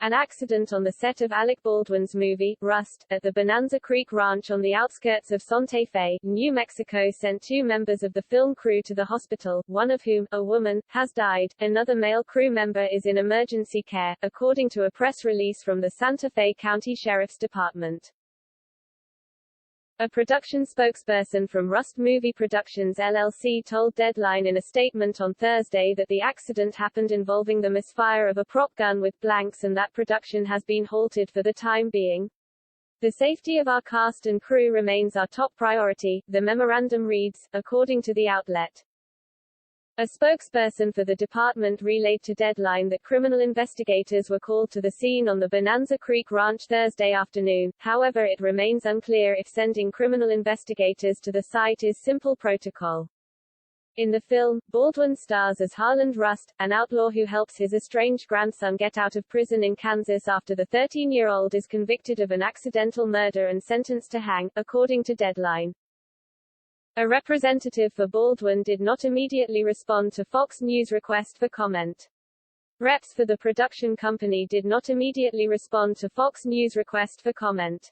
An accident on the set of Alec Baldwin's movie, Rust, at the Bonanza Creek Ranch on the outskirts of Sante Fe, New Mexico sent 2 members of the film crew to the hospital, one of whom, a woman, has died. Another male crew member is in emergency care, according to a press release from the Sante Fe County Sheriff's Department. A production spokesperson from Rust Movie Productions LLC told Deadline in a statement on Thursday that the accident happened involving the misfire of a prop gun with blanks and that production has been halted for the time being. The safety of our cast and crew remains our top priority, the memorandum reads, according to the outlet. A spokesperson for the department relayed to Deadline that criminal investigators were called to the scene on the Bonanza Creek Ranch Thursday afternoon. However, it remains unclear if sending criminal investigators to the site is simple protocol. In the film, Baldwin stars as Harland Rust, an outlaw who helps his estranged grandson get out of prison in Kansas after the 13-year-old is convicted of an accidental murder and sentenced to hang, according to Deadline. A representative for Baldwin did not immediately respond to Fox News' request for comment. Reps for the production company did not immediately respond to Fox News' request for comment.